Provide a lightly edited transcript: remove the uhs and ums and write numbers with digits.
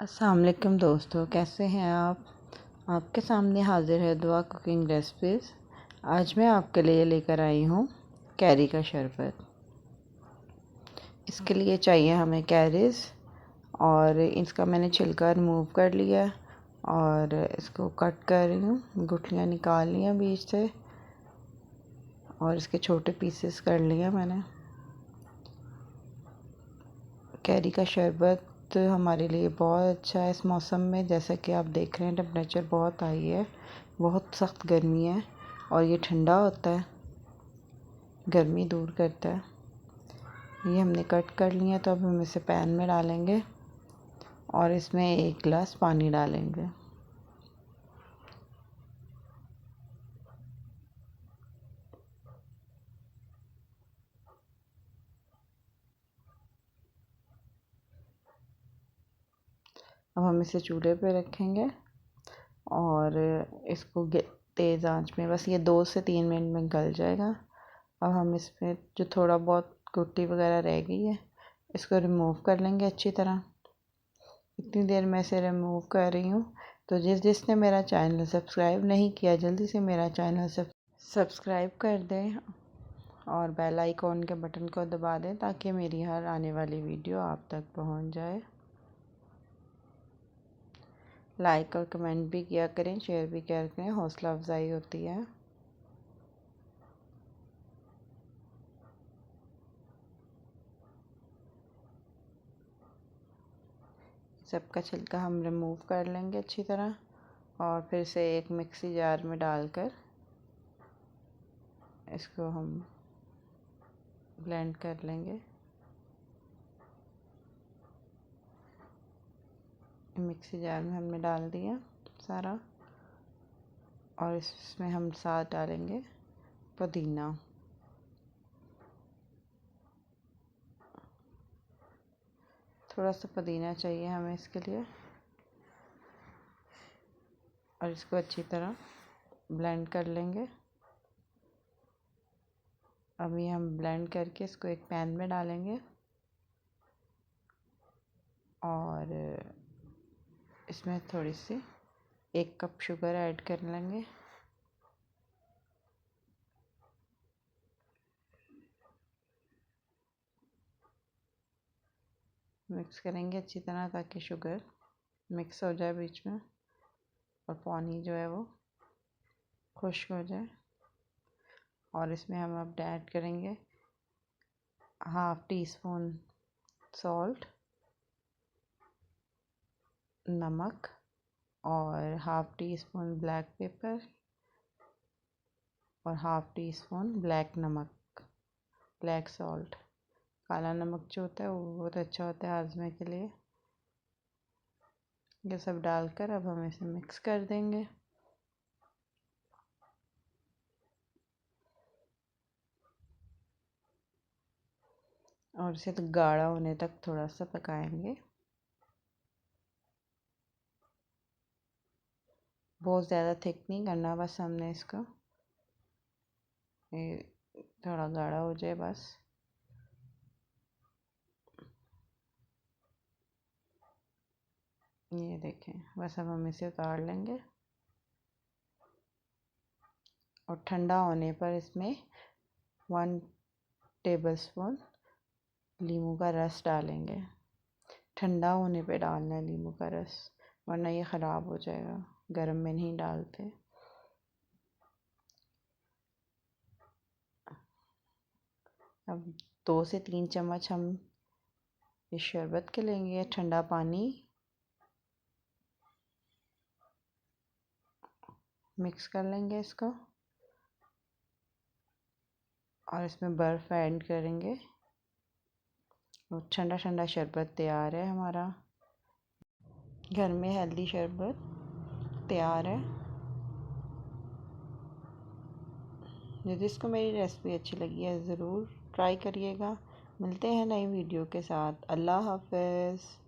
अस्सलाम वालेकुम दोस्तों, कैसे हैं आप। आपके सामने हाजिर है दुआ कुकिंग रेसिपीज़। आज मैं आपके लिए लेकर आई हूँ कैरी का शरबत। इसके लिए चाहिए हमें कैरीज़ और इसका मैंने छिलका रिमूव कर लिया और इसको कट कर रही हूँ। गुठलियाँ निकाल लिया बीच से और इसके छोटे पीसेस कर लिया मैंने। कैरी का शरबत हमारे लिए बहुत अच्छा है इस मौसम में। जैसा कि आप देख रहे हैं टेम्परेचर बहुत हाई है, बहुत सख्त गर्मी है और ये ठंडा होता है, गर्मी दूर करता है। ये हमने कट कर लिया, तो अब हम इसे पैन में डालेंगे और इसमें 1 गिलास पानी डालेंगे। अब हम इसे चूल्हे पे रखेंगे और इसको तेज़ आंच में, बस ये 2 से 3 मिनट में गल जाएगा। अब हम इसमें जो थोड़ा बहुत गुठली वगैरह रह गई है इसको रिमूव कर लेंगे अच्छी तरह। इतनी देर मैं इसे रिमूव कर रही हूँ। तो जिसने मेरा चैनल सब्सक्राइब नहीं किया, जल्दी से मेरा चैनल सब्सक्राइब कर दें और बेल आइकॉन के बटन को दबा दें ताकि मेरी हर आने वाली वीडियो आप तक पहुँच जाए। लाइक और कमेंट भी किया करें, शेयर भी किया करें, हौसला अफजाई होती है। सबका छिलका हम रिमूव कर लेंगे अच्छी तरह और फिर से एक मिक्सी जार में डालकर इसको हम ब्लेंड कर लेंगे। मिक्सी जार में हमने डाल दिया सारा और इसमें हम साथ डालेंगे पुदीना। थोड़ा सा पुदीना चाहिए हमें इसके लिए और इसको अच्छी तरह ब्लेंड कर लेंगे। अभी हम ब्लेंड करके इसको एक पैन में डालेंगे और इसमें थोड़ी सी 1 कप शुगर ऐड कर लेंगे। मिक्स करेंगे अच्छी तरह ताकि शुगर मिक्स हो जाए बीच में और पानी जो है वो खुश्क हो जाए। और इसमें हम अब ऐड करेंगे 1/2 टीस्पून सॉल्ट, नमक और 1/2 टीस्पून ब्लैक पेपर और 1/2 टीस्पून ब्लैक नमक, ब्लैक सॉल्ट। काला नमक जो होता है वो बहुत अच्छा होता है हाजमे के लिए। ये सब डालकर अब हम इसे मिक्स कर देंगे। और इसे तो गाढ़ा होने तक थोड़ा सा पकाएंगे। बहुत ज़्यादा थिक नहीं करना, बस हमने इसको ये थोड़ा गाढ़ा हो जाए बस। ये देखें, बस अब हम इसे उतार लेंगे और ठंडा होने पर इसमें 1 टेबलस्पून नींबू का रस डालेंगे। ठंडा होने पे डालना है नींबू का रस, वरना ये ख़राब हो जाएगा, गर्म में नहीं डालते। अब 2 से 3 चम्मच हम इस शरबत के लेंगे। ठंडा पानी मिक्स कर लेंगे इसको और इसमें बर्फ़ ऐड करेंगे और ठंडा ठंडा शरबत तैयार है हमारा। घर में हेल्दी शरबत तैयार है। जिसको मेरी रेसिपी अच्छी लगी है ज़रूर ट्राई करिएगा। मिलते हैं नई वीडियो के साथ। अल्लाह हाफ़िज़।